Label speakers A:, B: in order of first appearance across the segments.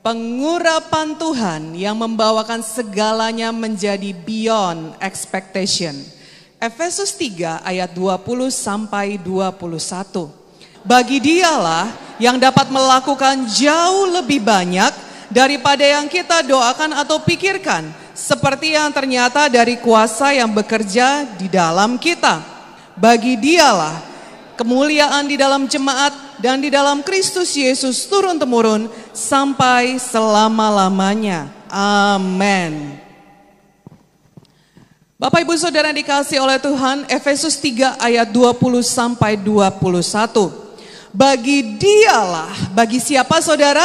A: Pengurapan Tuhan yang membawakan segalanya menjadi beyond expectation. Efesus 3 ayat 20 sampai 21. Bagi dialah yang dapat melakukan jauh lebih banyak daripada yang kita doakan atau pikirkan, seperti yang ternyata dari kuasa yang bekerja di dalam kita. Bagi dialah kemuliaan di dalam jemaat dan di dalam Kristus Yesus turun-temurun sampai selama-lamanya. Amin. Bapak Ibu Saudara dikasihi oleh Tuhan, Efesus 3 ayat 20 sampai 21. Bagi dialah, bagi siapa saudara?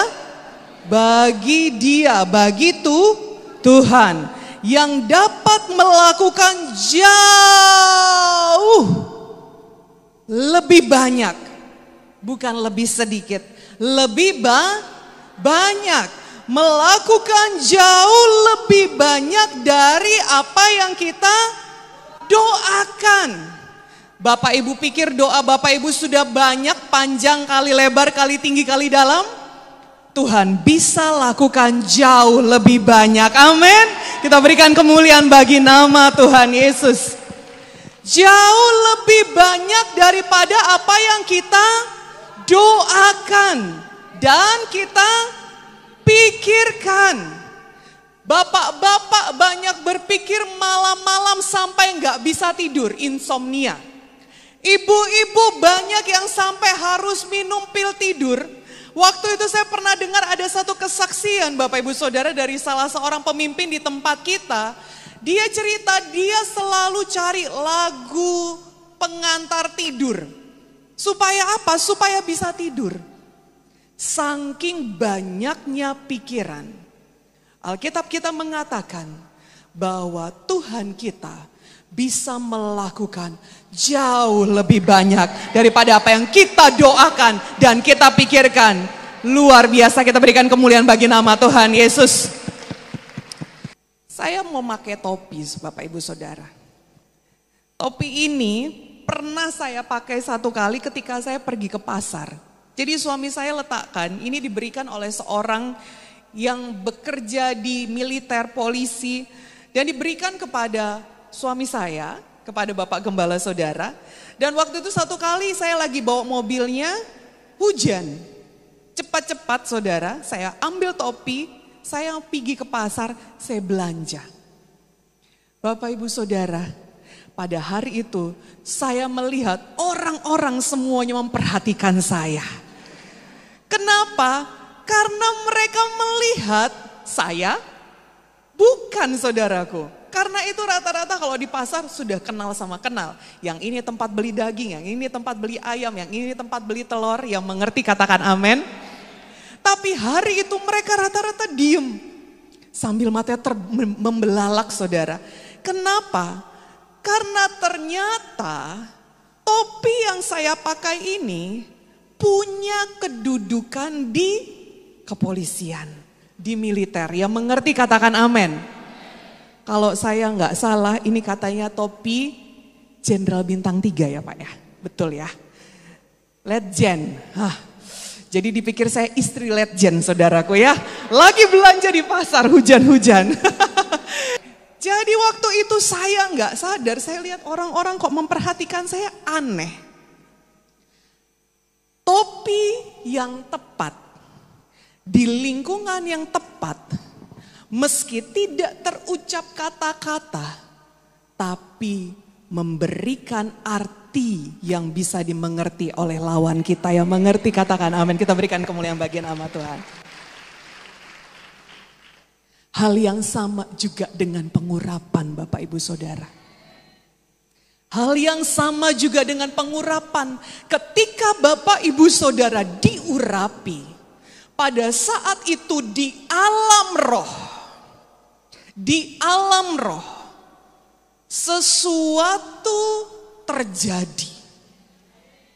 A: Bagi dia, bagi Tuhan yang dapat melakukan jauh lebih banyak, bukan lebih sedikit, lebih banyak. Melakukan jauh lebih banyak dari apa yang kita doakan. Bapak Ibu pikir doa Bapak Ibu sudah banyak, panjang kali lebar kali tinggi kali dalam? Tuhan bisa lakukan jauh lebih banyak. Amin. Kita berikan kemuliaan bagi nama Tuhan Yesus. Jauh lebih banyak daripada apa yang kita doakan dan kita pikirkan. Bapak-bapak banyak berpikir malam-malam sampai nggak bisa tidur, insomnia. Ibu-ibu banyak yang sampai harus minum pil tidur. Waktu itu saya pernah dengar ada satu kesaksian Bapak Ibu Saudara dari salah seorang pemimpin di tempat kita. Dia cerita dia selalu cari lagu pengantar tidur. Supaya apa? Supaya bisa tidur. Saking banyaknya pikiran, Alkitab kita mengatakan bahwa Tuhan kita bisa melakukan jauh lebih banyak daripada apa yang kita doakan dan kita pikirkan. Luar biasa, kita berikan kemuliaan bagi nama Tuhan Yesus. Saya mau pakai topi Bapak Ibu Saudara. Topi ini pernah saya pakai satu kali ketika saya pergi ke pasar. Jadi suami saya letakkan, ini diberikan oleh seorang yang bekerja di militer polisi dan diberikan kepada suami saya, kepada Bapak Gembala Saudara. Dan waktu itu satu kali saya lagi bawa mobilnya, hujan. Cepat-cepat saudara, saya ambil topi, saya pergi ke pasar, saya belanja. Bapak Ibu Saudara, pada hari itu saya melihat orang-orang semuanya memperhatikan saya. Kenapa? Karena mereka melihat saya bukan saudaraku. Karena itu rata-rata kalau di pasar sudah kenal sama kenal. Yang ini tempat beli daging, yang ini tempat beli ayam, yang ini tempat beli telur. Yang mengerti katakan amin. Tapi hari itu mereka rata-rata diem. Sambil matanya membelalak saudara. Kenapa? Karena ternyata topi yang saya pakai ini punya kedudukan di kepolisian, di militer. Yang mengerti katakan amin. Kalau saya nggak salah ini katanya topi Jenderal Bintang 3 ya Pak ya. Betul ya. Letjen. Jadi dipikir saya istri letjen saudaraku ya. Lagi belanja di pasar hujan-hujan. Jadi waktu itu saya nggak sadar, saya lihat orang-orang kok memperhatikan saya, aneh. Topi yang tepat, di lingkungan yang tepat, meski tidak terucap kata-kata, tapi memberikan arti yang bisa dimengerti oleh lawan kita. Yang mengerti katakan amin. Kita berikan kemuliaan bagi nama Tuhan. Hal yang sama juga dengan pengurapan Bapak Ibu Saudara. Hal yang sama juga dengan pengurapan. Ketika Bapak Ibu Saudara diurapi, pada saat itu di alam roh, sesuatu terjadi.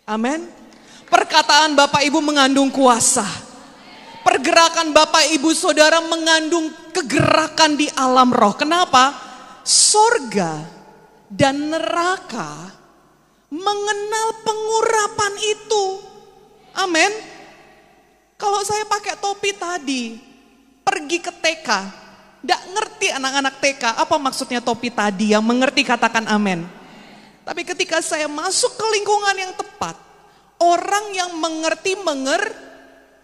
A: Amin. Perkataan Bapak Ibu mengandung kuasa. Pergerakan Bapak Ibu Saudara mengandung kegerakan di alam roh. Kenapa? Sorga dan neraka mengenal pengurapan itu. Amin. Kalau saya pakai topi tadi, pergi ke TK, tidak ngerti anak-anak TK apa maksudnya topi tadi, yang mengerti katakan amin. Tapi ketika saya masuk ke lingkungan yang tepat, orang yang mengerti,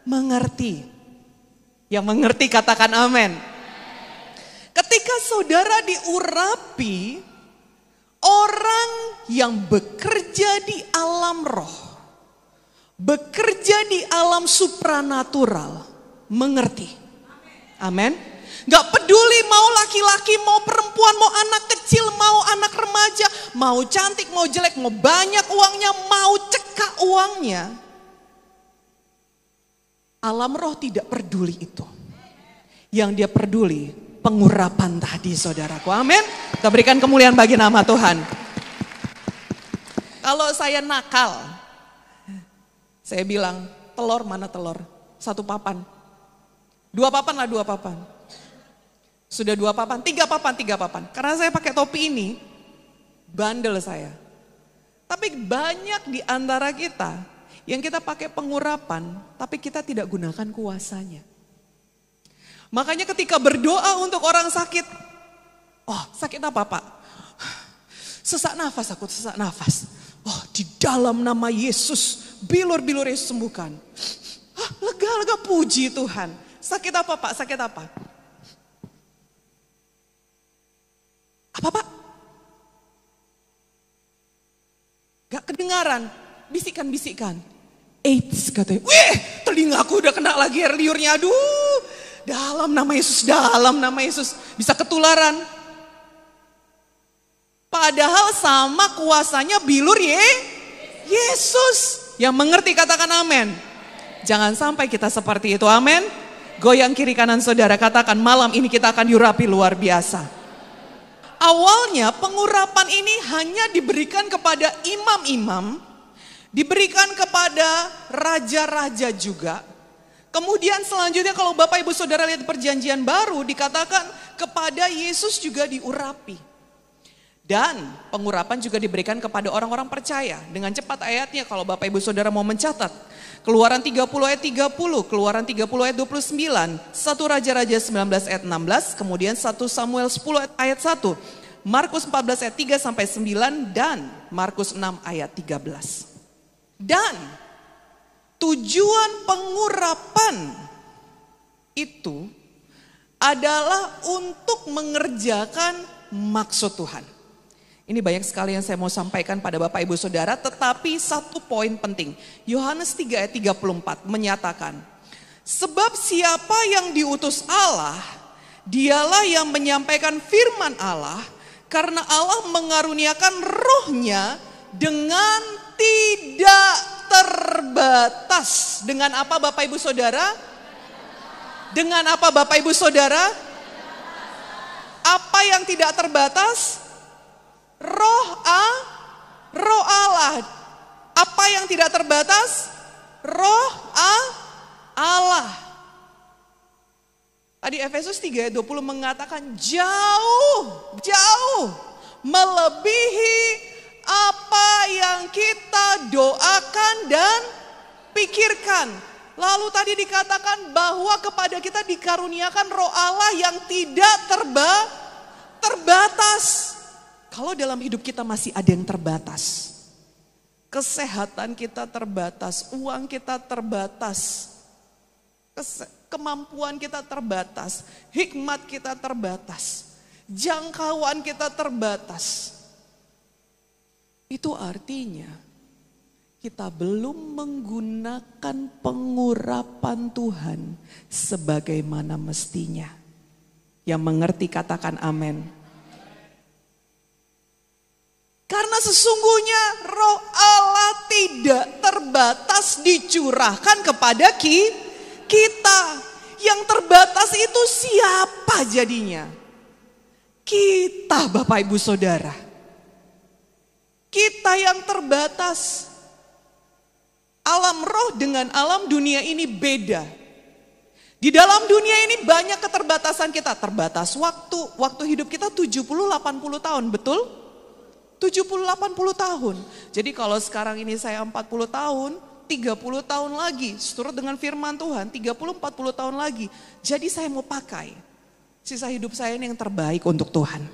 A: mengerti. Yang mengerti katakan amin. Ketika saudara diurapi, orang yang bekerja di alam roh, bekerja di alam supranatural, mengerti. Amin. Gak peduli mau laki-laki, mau perempuan, mau anak kecil, mau anak remaja, mau cantik, mau jelek, mau banyak uangnya, mau cekak uangnya. Alam roh tidak peduli itu. Yang dia peduli pengurapan tadi, saudaraku. Amin. Kita berikan kemuliaan bagi nama Tuhan. Kalau saya nakal, saya bilang, telur mana telur? 1 papan. 2 papan lah, 2 papan. Sudah 2 papan, 3 papan, 3 papan. Karena saya pakai topi ini, bandel saya. Tapi banyak di antara kita yang kita pakai pengurapan, tapi kita tidak gunakan kuasanya. Makanya ketika berdoa untuk orang sakit, oh sakit apa Pak? Sesak nafas, aku sesak nafas. Oh di dalam nama Yesus, bilur-bilur Yesus sembuhkan. Lega-lega, puji Tuhan. Sakit apa Pak? Sakit apa? Apa Pak? Gak kedengaran, bisikan-bisikan. AIDS katanya, wih telingaku udah kena lagi air liurnya, aduh. Dalam nama Yesus, dalam nama Yesus, bisa ketularan. Padahal sama kuasanya bilur Yesus. Yang mengerti katakan amin. Jangan sampai kita seperti itu, amin. Goyang kiri kanan saudara, katakan malam ini kita akan diurapi luar biasa. Awalnya pengurapan ini hanya diberikan kepada imam-imam, diberikan kepada raja-raja juga. Kemudian selanjutnya kalau Bapak Ibu Saudara lihat perjanjian baru, dikatakan kepada Yesus juga diurapi. Dan pengurapan juga diberikan kepada orang-orang percaya. Dengan cepat ayatnya kalau Bapak Ibu Saudara mau mencatat. Keluaran 30 ayat 30, Keluaran 30 ayat 29, 1 Raja-Raja 19 ayat 16, kemudian 1 Samuel 10 ayat 1, Markus 14 ayat 3 sampai 9, dan Markus 6 ayat 13. Dan tujuan pengurapan itu adalah untuk mengerjakan maksud Tuhan. Ini banyak sekali yang saya mau sampaikan pada Bapak Ibu Saudara, tetapi satu poin penting. Yohanes 3 ayat 34 menyatakan, sebab siapa yang diutus Allah, dialah yang menyampaikan firman Allah, karena Allah mengaruniakan rohnya dengan tidak terbatas. Dengan apa Bapak Ibu Saudara? Dengan apa Bapak Ibu Saudara? Apa yang tidak terbatas? Roh Allah. Apa yang tidak terbatas? Roh Allah. Tadi Efesus 3 ayat 20 mengatakan jauh melebihi apa yang kita doakan dan pikirkan. Lalu tadi dikatakan bahwa kepada kita dikaruniakan roh Allah yang tidak terbatas. Kalau dalam hidup kita masih ada yang terbatas, kesehatan kita terbatas, uang kita terbatas, kemampuan kita terbatas, hikmat kita terbatas, jangkauan kita terbatas. Itu artinya kita belum menggunakan pengurapan Tuhan sebagaimana mestinya. Yang mengerti katakan amin. Karena sesungguhnya roh Allah tidak terbatas dicurahkan kepada kita. Yang terbatas itu siapa jadinya? Kita Bapak Ibu Saudara. Kita yang terbatas. Alam roh dengan alam dunia ini beda. Di dalam dunia ini banyak keterbatasan kita. Terbatas waktu hidup kita 70-80 tahun, betul? 70-80 tahun. Jadi kalau sekarang ini saya 40 tahun, 30 tahun lagi, seturut dengan firman Tuhan, 30-40 tahun lagi. Jadi saya mau pakai sisa hidup saya ini yang terbaik untuk Tuhan.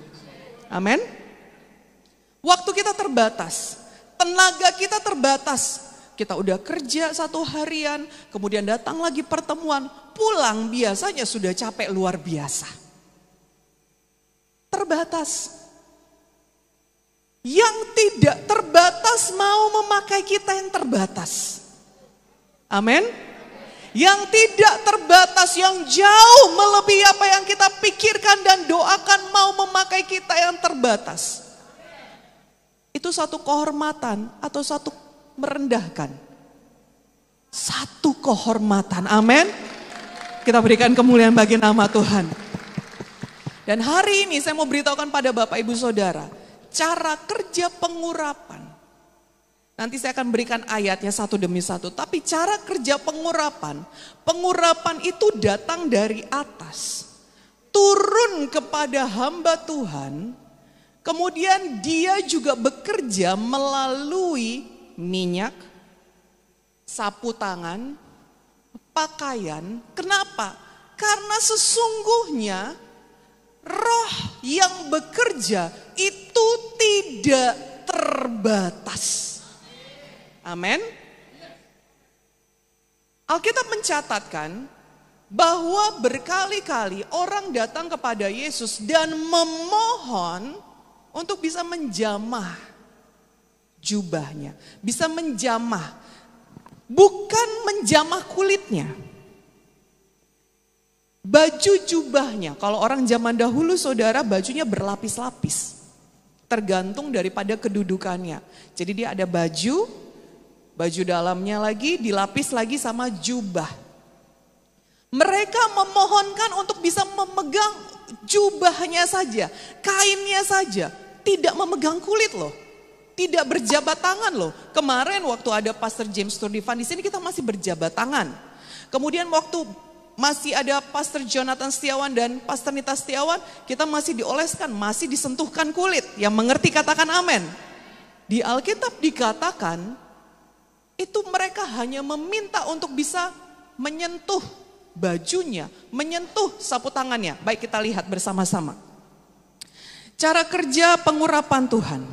A: Amin. Waktu kita terbatas, tenaga kita terbatas. Kita udah kerja 1 harian, kemudian datang lagi pertemuan, pulang biasanya sudah capek luar biasa. Terbatas. Yang tidak terbatas mau memakai kita yang terbatas. Amin. Yang tidak terbatas, yang jauh melebihi apa yang kita pikirkan dan doakan, mau memakai kita yang terbatas. Itu satu kehormatan atau satu merendahkan. Satu kehormatan, amin. Kita berikan kemuliaan bagi nama Tuhan. Dan hari ini saya mau beritahukan pada Bapak Ibu Saudara, cara kerja pengurapan. Nanti saya akan berikan ayatnya satu demi satu. Tapi cara kerja pengurapan. Pengurapan itu datang dari atas. Turun kepada hamba Tuhan. Kemudian dia juga bekerja melalui minyak, sapu tangan, pakaian. Kenapa? Karena sesungguhnya roh yang bekerja itu tidak terbatas. Amin. Alkitab mencatatkan bahwa berkali-kali orang datang kepada Yesus dan memohon untuk bisa menjamah jubahnya, bisa menjamah, bukan menjamah kulitnya. Baju jubahnya, kalau orang zaman dahulu saudara bajunya berlapis-lapis. Tergantung daripada kedudukannya. Jadi dia ada baju dalamnya lagi dilapis lagi sama jubah. Mereka memohonkan untuk bisa memegang jubahnya saja, kainnya saja. Tidak memegang kulit loh. Tidak berjabat tangan loh. Kemarin waktu ada Pastor James Turdivan di sini kita masih berjabat tangan. Kemudian waktu masih ada Pastor Jonathan Setiawan dan Pastor Nita Setiawan, kita masih dioleskan, masih disentuhkan kulit. Yang mengerti katakan amin. Di Alkitab dikatakan, itu mereka hanya meminta untuk bisa menyentuh bajunya, menyentuh sapu tangannya. Baik, kita lihat bersama-sama. Cara kerja pengurapan Tuhan.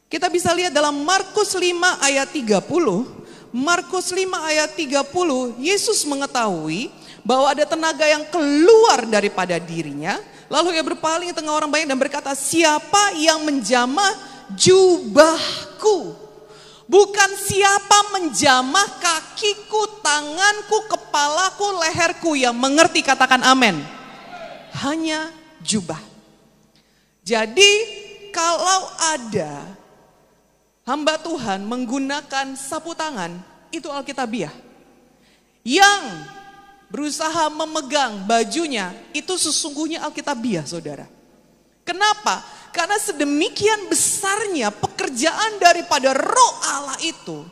A: Kita bisa lihat dalam Markus 5 ayat 30. Markus 5 ayat 30, Yesus mengetahui bahwa ada tenaga yang keluar daripada dirinya. Lalu ia berpaling di tengah orang banyak dan berkata, siapa yang menjamah jubahku? Bukan siapa menjamah kakiku, tanganku, kepalaku, leherku. Yang mengerti katakan amin. Hanya jubah. Jadi kalau ada hamba Tuhan menggunakan sapu tangan, itu alkitabiah. Yang berusaha memegang bajunya, itu sesungguhnya alkitabiah saudara. Kenapa? Karena sedemikian besarnya pekerjaan daripada roh Allah itu,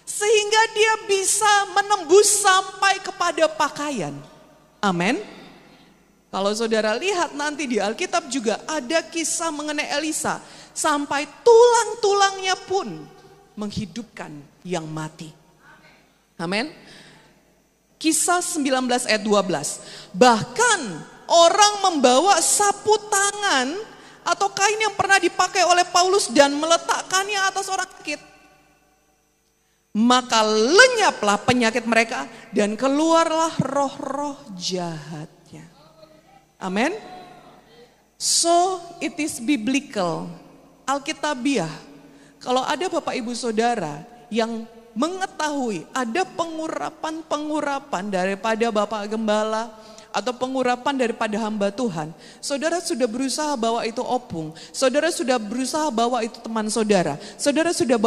A: sehingga dia bisa menembus sampai kepada pakaian. Amin. Kalau saudara lihat nanti di Alkitab juga ada kisah mengenai Elisa. Sampai tulang-tulangnya pun menghidupkan yang mati. Amin. Kisah 19 ayat 12. Bahkan orang membawa sapu tangan atau kain yang pernah dipakai oleh Paulus dan meletakkannya atas orang sakit. Maka lenyaplah penyakit mereka dan keluarlah roh-roh jahatnya. Amin. So it is biblical. Alkitabiah, kalau ada Bapak Ibu Saudara yang mengetahui ada pengurapan-pengurapan daripada Bapak Gembala atau pengurapan daripada hamba Tuhan, saudara sudah berusaha bawa itu opung, saudara sudah berusaha bawa itu teman saudara, saudara sudah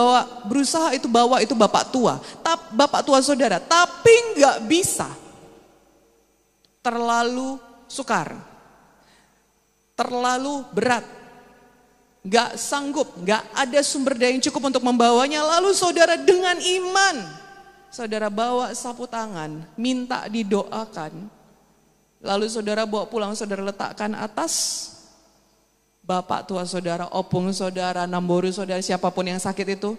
A: berusaha itu bawa itu Bapak tua saudara, tapi nggak bisa, terlalu sukar, terlalu berat. Gak sanggup, gak ada sumber daya yang cukup untuk membawanya. Lalu saudara dengan iman, saudara bawa sapu tangan, minta didoakan. Lalu saudara bawa pulang, saudara letakkan atas bapak tua saudara, opung saudara, namboru saudara, siapapun yang sakit itu.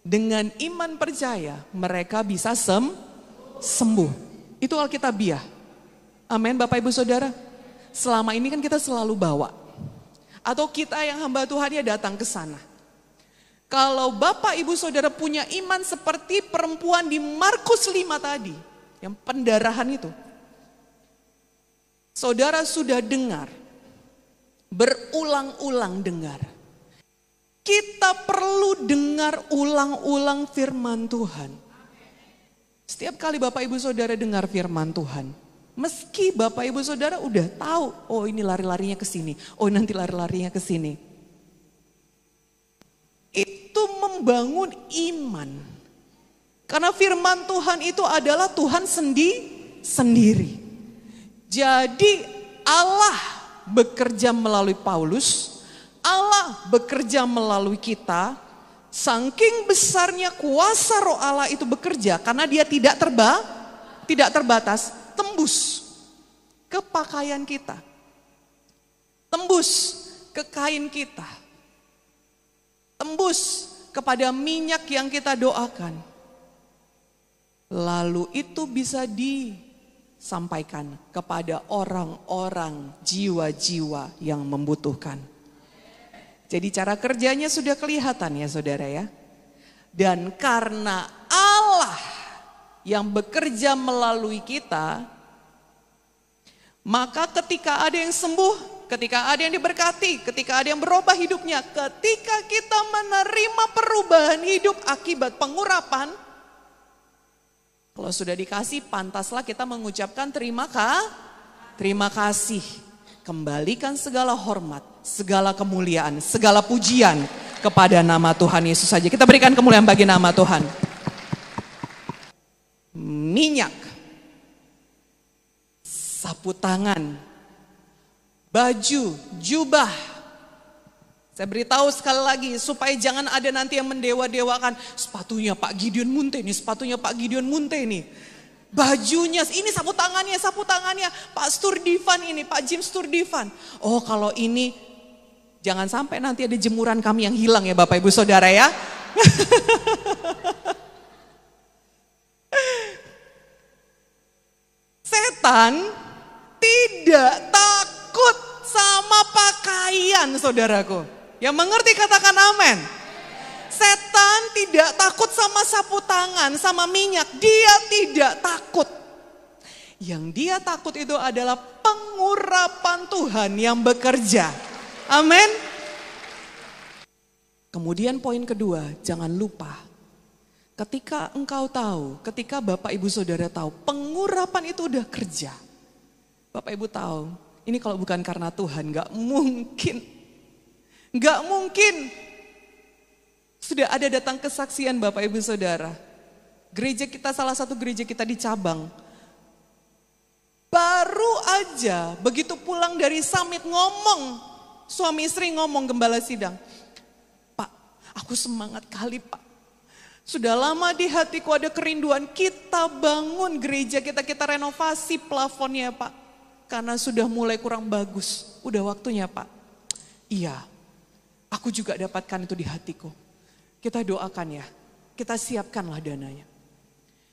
A: Dengan iman percaya mereka bisa sembuh. Itu Alkitabiah. Amin Bapak Ibu Saudara. Selama ini kan kita selalu bawa. Atau kita yang hamba Tuhan ya datang ke sana. Kalau Bapak Ibu Saudara punya iman seperti perempuan di Markus 5 tadi. Yang pendarahan itu. Saudara sudah dengar. Berulang-ulang dengar. Kita perlu dengar ulang-ulang firman Tuhan. Setiap kali Bapak Ibu Saudara dengar firman Tuhan, meski Bapak Ibu Saudara udah tahu, oh ini lari-larinya ke sini, oh nanti lari-larinya ke sini. Itu membangun iman. Karena firman Tuhan itu adalah Tuhan sendiri. Jadi Allah bekerja melalui Paulus, Allah bekerja melalui kita, saking besarnya kuasa Roh Allah itu bekerja karena dia tidak terbatas, tembus ke pakaian kita, tembus ke kain kita, tembus kepada minyak yang kita doakan. Lalu itu bisa disampaikan kepada orang-orang, jiwa-jiwa yang membutuhkan. Jadi cara kerjanya sudah kelihatan ya saudara ya. Dan karena Allah yang bekerja melalui kita, maka ketika ada yang sembuh, ketika ada yang diberkati, ketika ada yang berubah hidupnya, ketika kita menerima perubahan hidup akibat pengurapan, kalau sudah dikasih pantaslah kita mengucapkan terima kasih. Kembalikan segala hormat, segala kemuliaan, segala pujian kepada nama Tuhan Yesus saja. Kita berikan kemuliaan bagi nama Tuhan. Minyak, sapu tangan, baju, jubah. Saya beritahu sekali lagi supaya jangan ada nanti yang mendewa-dewakan sepatunya Pak Gideon Munte nih, sepatunya Pak Gideon Munte nih. Bajunya, ini sapu tangannya Pak Sturdivan ini, Pak Jim Sturdivan. Oh kalau ini, jangan sampai nanti ada jemuran kami yang hilang ya Bapak Ibu Saudara ya. Setan tidak takut sama pakaian saudaraku. Yang mengerti katakan amin. Setan tidak takut sama sapu tangan, sama minyak. Dia tidak takut. Yang dia takut itu adalah pengurapan Tuhan yang bekerja. Amin. Kemudian poin kedua, jangan lupa. Ketika engkau tahu, ketika Bapak Ibu Saudara tahu, pengurapan itu udah kerja. Bapak Ibu tahu, ini kalau bukan karena Tuhan, gak mungkin. Gak mungkin. Sudah ada datang kesaksian Bapak Ibu Saudara. Gereja kita, salah satu gereja kita di cabang. Baru aja begitu pulang dari summit ngomong. Suami istri ngomong gembala sidang. Pak, aku semangat kali Pak. Sudah lama di hatiku ada kerinduan kita bangun gereja kita renovasi plafonnya Pak. Karena sudah mulai kurang bagus. Udah waktunya Pak. Iya, aku juga dapatkan itu di hatiku. Kita doakan ya, kita siapkanlah dananya.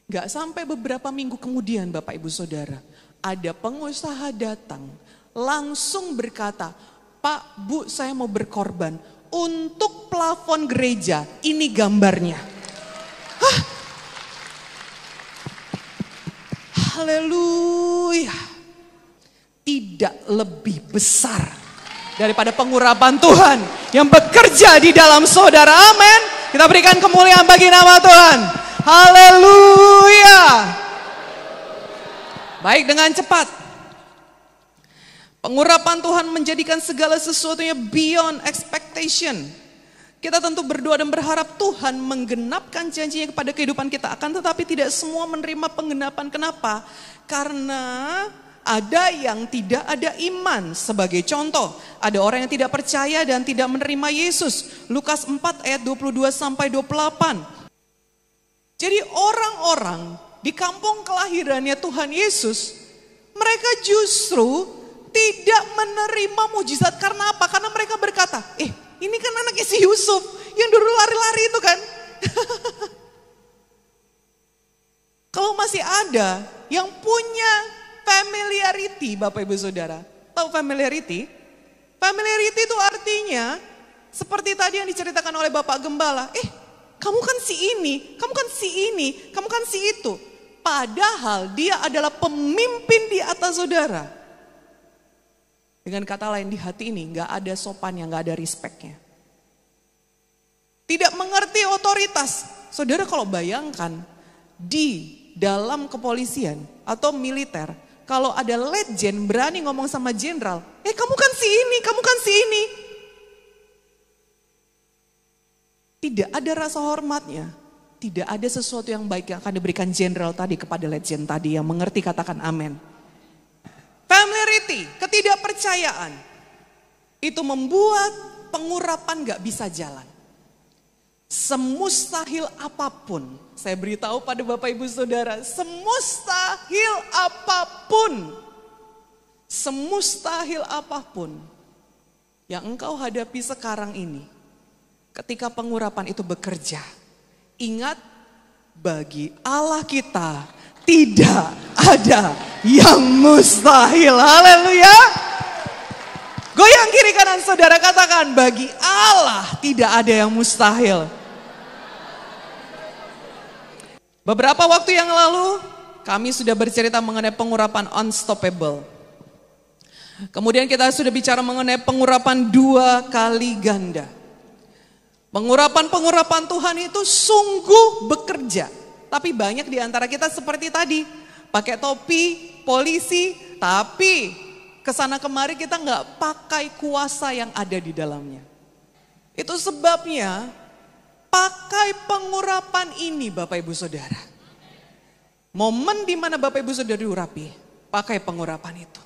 A: Gak sampai beberapa minggu kemudian Bapak Ibu Saudara, ada pengusaha datang langsung berkata, Pak, Bu, saya mau berkorban untuk plafon gereja, ini gambarnya. Hah? Haleluya. Tidak lebih besar daripada pengurapan Tuhan yang bekerja di dalam saudara. Amin. Kita berikan kemuliaan bagi nama Tuhan. Haleluya. Baik, dengan cepat. Pengurapan Tuhan menjadikan segala sesuatunya beyond expectation. Kita tentu berdoa dan berharap Tuhan menggenapkan janjinya kepada kehidupan kita. Akan tetapi tidak semua menerima penggenapan. Kenapa? Karena ada yang tidak ada iman. Sebagai contoh, ada orang yang tidak percaya dan tidak menerima Yesus. Lukas 4 ayat 22 sampai 28. Jadi orang-orang di kampung kelahirannya Tuhan Yesus, mereka justru tidak menerima mujizat. Karena apa? Karena mereka berkata, ini kan anaknya si Yusuf yang dulu lari-lari itu kan. Kalau masih ada yang punya familiarity, Bapak Ibu Saudara. Tahu familiarity? Familiarity itu artinya seperti tadi yang diceritakan oleh Bapak Gembala. Kamu kan si ini, kamu kan si ini, kamu kan si itu. Padahal dia adalah pemimpin di atas saudara. Dengan kata lain, di hati ini gak ada sopannya, gak ada respectnya. Tidak mengerti otoritas. Saudara kalau bayangkan di dalam kepolisian atau militer, kalau ada letjen berani ngomong sama jenderal, kamu kan si ini, kamu kan si ini. Tidak ada rasa hormatnya. Tidak ada sesuatu yang baik yang akan diberikan jenderal tadi kepada letjen tadi yang mengerti, katakan amin. Familiarity, ketidakpercayaan. Itu membuat pengurapan gak bisa jalan. Semustahil apapun, saya beritahu pada Bapak Ibu Saudara, semustahil apapun yang engkau hadapi sekarang ini, ketika pengurapan itu bekerja, ingat, bagi Allah kita tidak ada yang mustahil. Haleluya. Goyang kiri kanan saudara, katakan, bagi Allah tidak ada yang mustahil. Beberapa waktu yang lalu kami sudah bercerita mengenai pengurapan unstoppable. Kemudian kita sudah bicara mengenai pengurapan 2 kali ganda. Pengurapan-pengurapan Tuhan itu sungguh bekerja. Tapi banyak di antara kita seperti tadi, pakai topi, polisi, tapi kesana kemari kita nggak pakai kuasa yang ada di dalamnya. Itu sebabnya pakai pengurapan ini Bapak Ibu Saudara. Momen di mana Bapak Ibu Saudara diurapi, pakai pengurapan itu.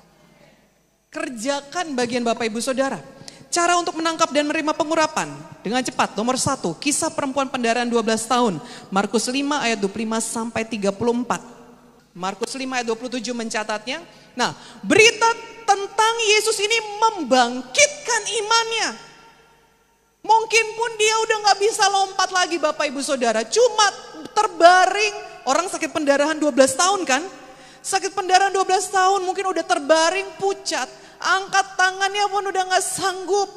A: Kerjakan bagian Bapak Ibu Saudara. Cara untuk menangkap dan menerima pengurapan dengan cepat. Nomor 1, kisah perempuan pendarahan 12 tahun. Markus 5 ayat 25 sampai 34. Markus 5 ayat 27 mencatatnya. Nah, berita tentang Yesus ini membangkitkan imannya. Mungkin pun dia udah gak bisa lompat lagi Bapak Ibu Saudara. Cuma terbaring, orang sakit pendarahan 12 tahun kan. Sakit pendarahan 12 tahun mungkin udah terbaring pucat. Angkat tangannya pun udah gak sanggup.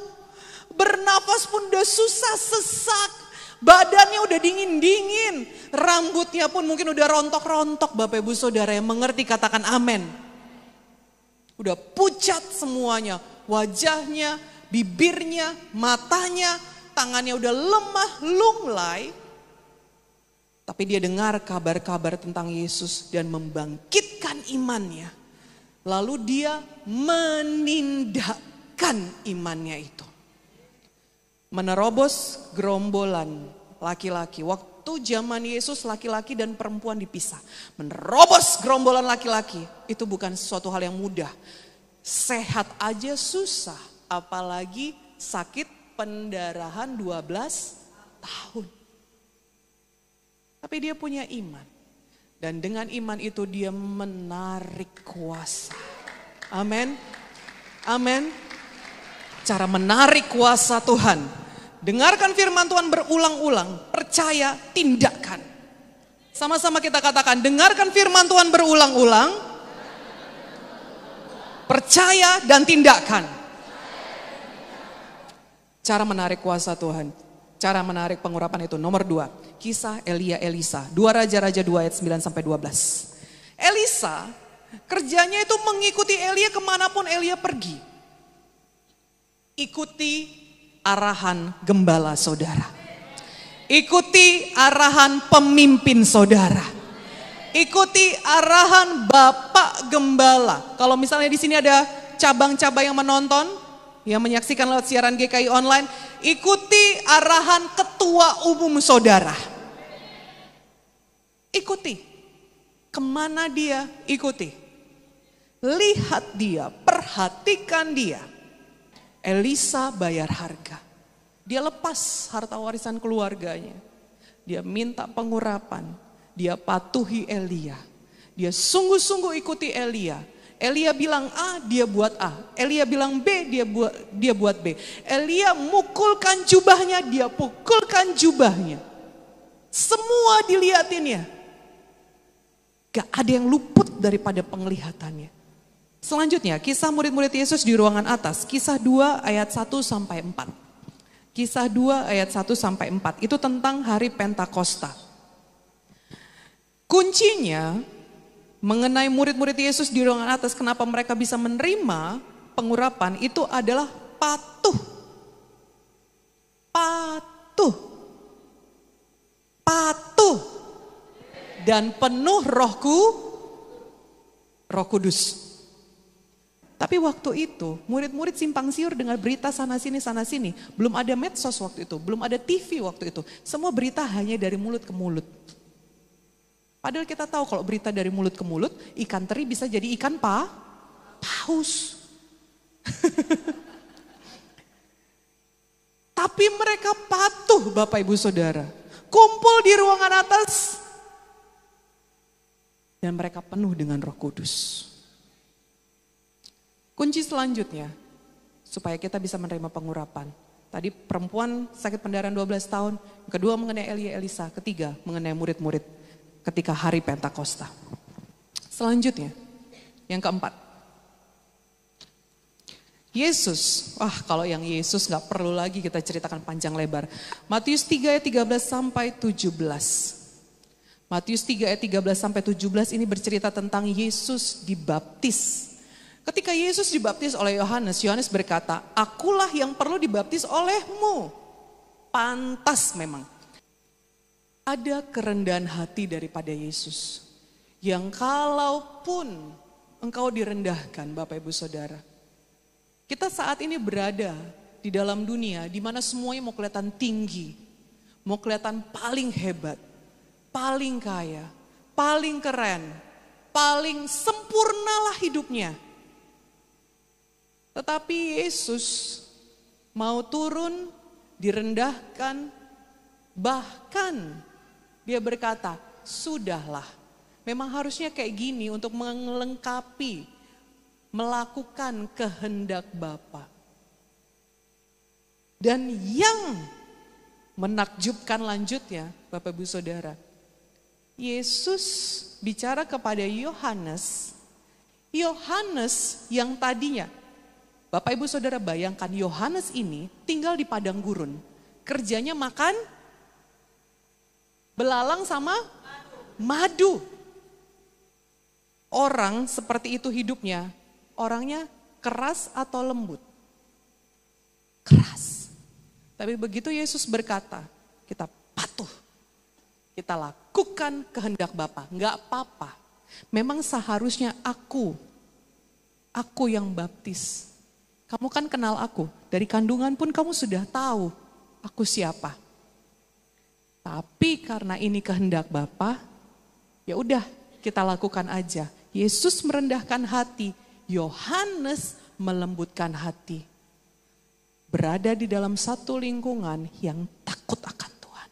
A: Bernafas pun udah susah, sesak. Badannya udah dingin-dingin. Rambutnya pun mungkin udah rontok-rontok Bapak Ibu Saudara yang mengerti, katakan amin. Udah pucat semuanya. Wajahnya, bibirnya, matanya, tangannya udah lemah, lunglai. Tapi dia dengar kabar-kabar tentang Yesus dan membangkitkan imannya. Lalu dia menindakkan imannya itu. Menerobos gerombolan laki-laki. Waktu zaman Yesus laki-laki dan perempuan dipisah. Menerobos gerombolan laki-laki itu bukan sesuatu hal yang mudah. Sehat aja susah, apalagi sakit pendarahan 12 tahun. Tapi dia punya iman. Dan dengan iman itu dia menarik kuasa. Amin. Amin. Cara menarik kuasa Tuhan. Dengarkan firman Tuhan berulang-ulang. Percaya, tindakan. Sama-sama kita katakan, dengarkan firman Tuhan berulang-ulang. Percaya dan tindakan. Cara menarik kuasa Tuhan. Cara menarik pengurapan itu. Nomor 2. Kisah Elia Elisa. 2 Raja-Raja 2 ayat 9 sampai 12. Elisa kerjanya itu mengikuti Elia kemanapun Elia pergi. Ikuti arahan gembala saudara. Ikuti arahan pemimpin saudara. Ikuti arahan Bapak Gembala. Kalau misalnya di sini ada cabang-cabang yang menonton, yang menyaksikan lewat siaran GKI online, ikuti arahan ketua umum saudara. Ikuti. Kemana dia? Ikuti. Lihat dia, perhatikan dia. Elisa bayar harga. Dia lepas harta warisan keluarganya. Dia minta pengurapan. Dia patuhi Elia. Dia sungguh-sungguh ikuti Elia. Elia bilang A, dia buat A. Elia bilang B, dia buat B. Elia mukulkan jubahnya, dia pukulkan jubahnya. Semua dilihatinnya. Gak ada yang luput daripada penglihatannya. Selanjutnya, kisah murid-murid Yesus di ruangan atas. Kisah 2 ayat 1 sampai 4. Kisah 2 ayat 1 sampai 4. Itu tentang hari Pentakosta. Kuncinya mengenai murid-murid Yesus di ruangan atas, kenapa mereka bisa menerima pengurapan, itu adalah patuh. Patuh. Patuh. Dan penuh Roh Kudus. Tapi waktu itu murid-murid simpang siur dengar berita sana sini. Belum ada medsos waktu itu, belum ada TV waktu itu. Semua berita hanya dari mulut ke mulut. Padahal kita tahu kalau berita dari mulut ke mulut, ikan teri bisa jadi ikan paus. Tapi mereka patuh Bapak Ibu Saudara. Kumpul di ruangan atas. Dan mereka penuh dengan Roh Kudus. Kunci selanjutnya, supaya kita bisa menerima pengurapan. Tadi perempuan sakit pendarahan 12 tahun, yang kedua mengenai Elia Elisa, ketiga mengenai murid-murid ketika hari Pentakosta. Selanjutnya, yang keempat. Yesus, kalau yang Yesus gak perlu lagi kita ceritakan panjang lebar. Matius 3 ayat 13 sampai 17. Matius 3 ayat 13 sampai 17 ini bercerita tentang Yesus dibaptis. Ketika Yesus dibaptis oleh Yohanes, Yohanes berkata, akulah yang perlu dibaptis olehmu. Pantas memang. Ada kerendahan hati daripada Yesus. Yang kalaupun engkau direndahkan Bapak Ibu Saudara. Kita saat ini berada di dalam dunia di mana semuanya mau kelihatan tinggi. Mau kelihatan paling hebat, paling kaya, paling keren, paling sempurnalah hidupnya. Tetapi Yesus mau turun, direndahkan, bahkan dia berkata, sudahlah. Memang harusnya kayak gini untuk melengkapi, melakukan kehendak Bapa. Dan yang menakjubkan lanjutnya, Bapak Ibu Saudara, Yesus bicara kepada Yohanes. Yohanes yang tadinya, Bapak Ibu Saudara bayangkan Yohanes ini tinggal di padang gurun. Kerjanya makan belalang sama madu. Orang seperti itu hidupnya, orangnya keras atau lembut? Keras. Tapi begitu Yesus berkata, kita patuh. Kita lakukan kehendak Bapa, enggak apa-apa. Memang seharusnya aku yang baptis. Kamu kan kenal aku, dari kandungan pun kamu sudah tahu aku siapa. Tapi karena ini kehendak Bapa, ya udah kita lakukan aja. Yesus merendahkan hati, Yohanes melembutkan hati. Berada di dalam satu lingkungan yang takut akan Tuhan.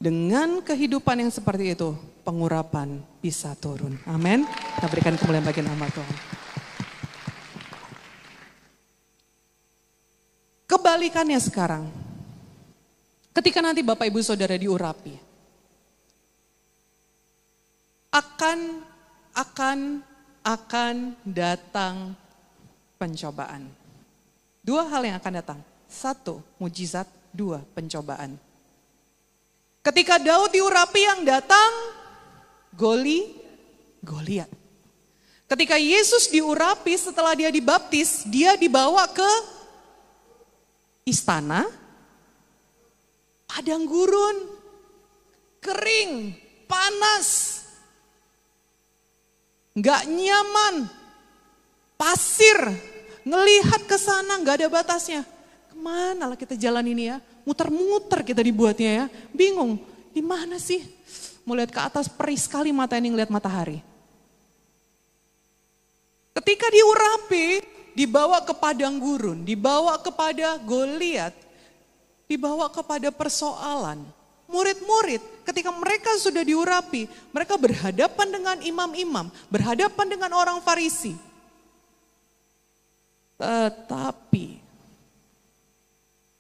A: Dengan kehidupan yang seperti itu, pengurapan bisa turun. Amin. Kita berikan kemuliaan bagi nama Tuhan. Kebalikannya sekarang, ketika nanti Bapak Ibu Saudara diurapi, akan datang pencobaan. Dua hal yang akan datang. Satu, mujizat. Dua, pencobaan. Ketika Daud diurapi yang datang, Goliat. Ketika Yesus diurapi setelah dia dibaptis, dia dibawa ke istana, padang gurun, kering, panas, nggak nyaman, pasir, ngelihat ke sana nggak ada batasnya. Kemana lah kita jalan ini ya? Muter-muter kita dibuatnya ya, bingung. Di mana sih? Mau lihat ke atas, perih sekali mata ini ngelihat matahari. Ketika diurapi, dibawa ke padang gurun, dibawa kepada Goliat, dibawa kepada persoalan. Murid-murid ketika mereka sudah diurapi, mereka berhadapan dengan imam-imam, berhadapan dengan orang Farisi. Tetapi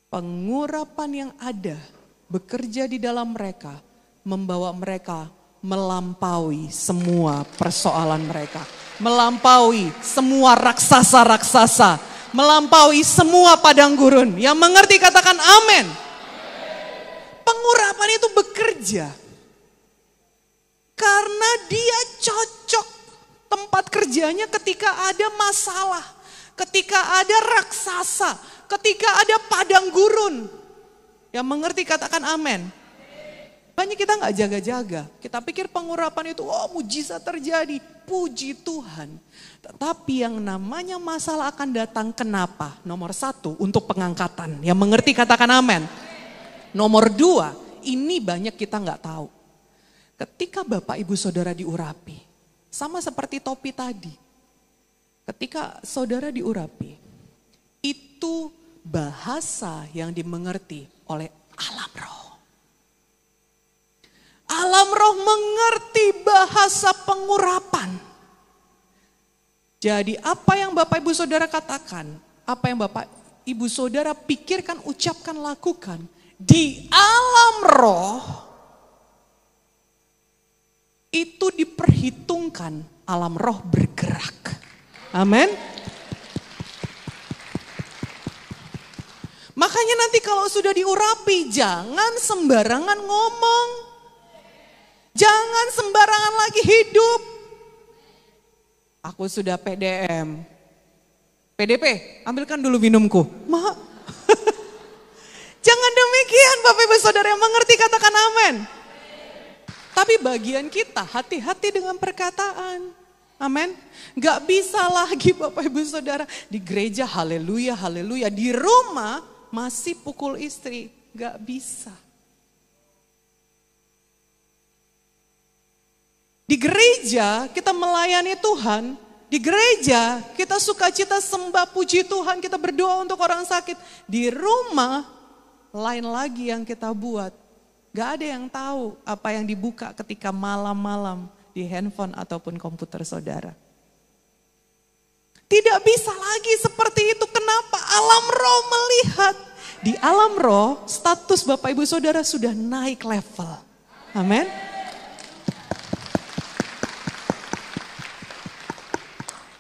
A: pengurapan yang ada bekerja di dalam mereka, membawa mereka melampaui semua persoalan mereka. Melampaui semua raksasa-raksasa. Melampaui semua padang gurun. Yang mengerti katakan amin. Pengurapan itu bekerja. Karena dia cocok tempat kerjanya ketika ada masalah. Ketika ada raksasa. Ketika ada padang gurun. Yang mengerti katakan amin. Banyak kita gak jaga-jaga. Kita pikir pengurapan itu, oh mujizat terjadi. Puji Tuhan. Tetapi yang namanya masalah akan datang kenapa? Nomor 1, untuk pengangkatan. Yang mengerti katakan amin. Nomor 2, ini banyak kita gak tahu. Ketika Bapak Ibu Saudara diurapi, sama seperti topi tadi. Ketika saudara diurapi, itu bahasa yang dimengerti oleh alam roh. Alam roh mengerti bahasa pengurapan. Jadi apa yang Bapak Ibu Saudara katakan, apa yang Bapak Ibu Saudara pikirkan, ucapkan, lakukan, di alam roh, itu diperhitungkan, alam roh bergerak. Amin. Makanya nanti kalau sudah diurapi, jangan sembarangan ngomong. Jangan sembarangan lagi hidup. Aku sudah PDM. PDP, ambilkan dulu minumku. Mak. Jangan demikian Bapak Ibu Saudara yang mengerti katakan amin. Tapi bagian kita hati-hati dengan perkataan. Amin. Gak bisa lagi Bapak Ibu Saudara di gereja haleluya, haleluya. Di rumah masih pukul istri. Gak bisa. Di gereja kita melayani Tuhan. Di gereja kita sukacita sembah puji Tuhan. Kita berdoa untuk orang sakit. Di rumah lain lagi yang kita buat. Gak ada yang tahu apa yang dibuka ketika malam-malam di handphone ataupun komputer saudara. Tidak bisa lagi seperti itu. Kenapa? Alam roh melihat. Di alam roh status Bapak Ibu Saudara sudah naik level. Amin.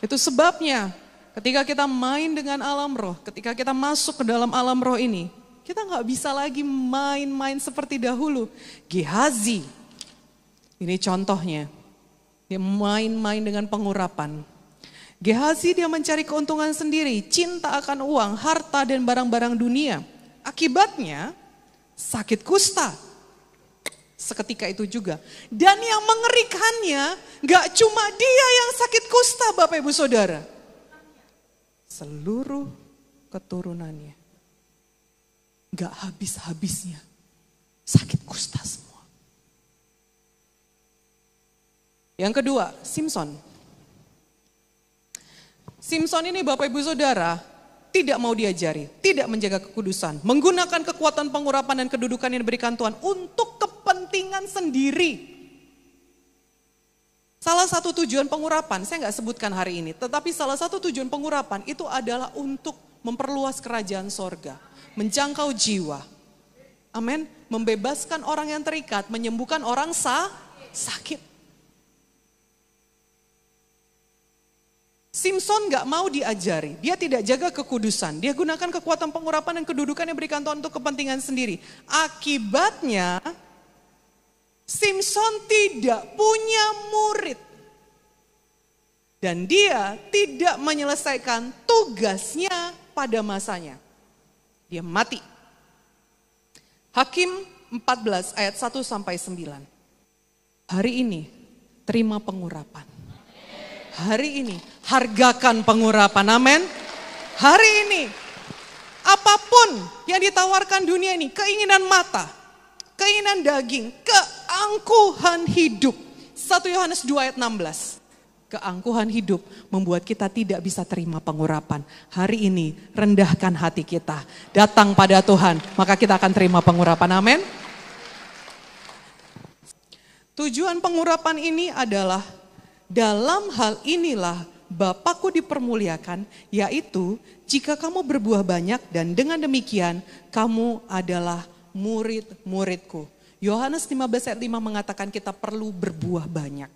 A: Itu sebabnya ketika kita main dengan alam roh, ketika kita masuk ke dalam alam roh ini, kita gak bisa lagi main-main seperti dahulu. Gehazi, ini contohnya. Dia main-main dengan pengurapan. Gehazi dia mencari keuntungan sendiri, cinta akan uang, harta dan barang-barang dunia. Akibatnya sakit kusta. Seketika itu juga. Dan yang mengerikannya gak cuma dia yang sakit kusta Bapak Ibu Saudara. Seluruh keturunannya. Gak habis-habisnya sakit kusta semua. Yang kedua, Simson. Simson ini Bapak Ibu Saudara tidak mau diajari, tidak menjaga kekudusan, menggunakan kekuatan pengurapan dan kedudukan yang diberikan Tuhan untuk kepentingan sendiri. Salah satu tujuan pengurapan, saya nggak sebutkan hari ini, tetapi salah satu tujuan pengurapan itu adalah untuk memperluas kerajaan sorga, menjangkau jiwa. Amin. Membebaskan orang yang terikat, menyembuhkan orang sakit. Simson gak mau diajari, dia tidak jaga kekudusan, dia gunakan kekuatan pengurapan dan kedudukan yang berikan Tuhan untuk kepentingan sendiri. Akibatnya, Simson tidak punya murid. Dan dia tidak menyelesaikan tugasnya pada masanya. Dia mati. Hakim 14 ayat 1 sampai 9. Hari ini terima pengurapan. Hari ini hargakan pengurapan, amin. Hari ini apapun yang ditawarkan dunia ini, keinginan mata, keinginan daging, keangkuhan hidup. 1 Yohanes 2 ayat 16. Keangkuhan hidup membuat kita tidak bisa terima pengurapan. Hari ini rendahkan hati kita, datang pada Tuhan, maka kita akan terima pengurapan, amin. Tujuan pengurapan ini adalah dalam hal inilah Bapakku dipermuliakan, yaitu jika kamu berbuah banyak dan dengan demikian kamu adalah murid-muridku. Yohanes 15 ayat 5 mengatakan kita perlu berbuah banyak.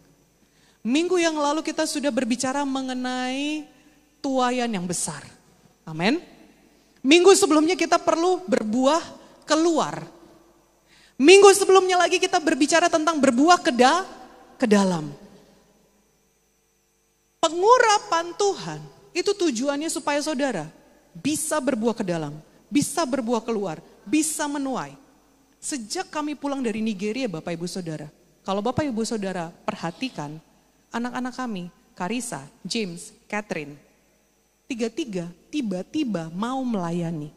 A: Minggu yang lalu kita sudah berbicara mengenai tuaian yang besar. Amin. Minggu sebelumnya kita perlu berbuah keluar. Minggu sebelumnya lagi kita berbicara tentang berbuah ke dalam. Pengurapan Tuhan itu tujuannya supaya saudara bisa berbuah ke dalam, bisa berbuah keluar, bisa menuai. Sejak kami pulang dari Nigeria Bapak Ibu Saudara, kalau Bapak Ibu Saudara perhatikan, anak-anak kami, Karissa, James, Catherine, tiga-tiga tiba-tiba mau melayani.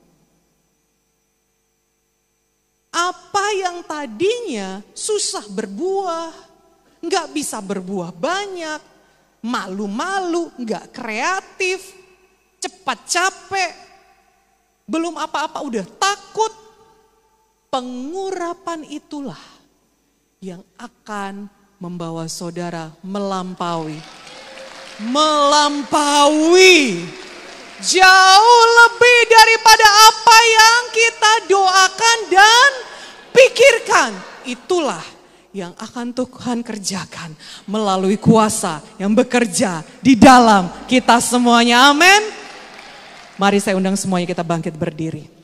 A: Apa yang tadinya susah berbuah, nggak bisa berbuah banyak, malu-malu, nggak kreatif, cepat capek, belum apa-apa udah takut. Pengurapan itulah yang akan membawa saudara melampaui jauh lebih daripada apa yang kita doakan dan pikirkan. Itulah yang akan Tuhan kerjakan melalui kuasa yang bekerja di dalam kita semuanya. Amin. Mari saya undang semuanya kita bangkit berdiri.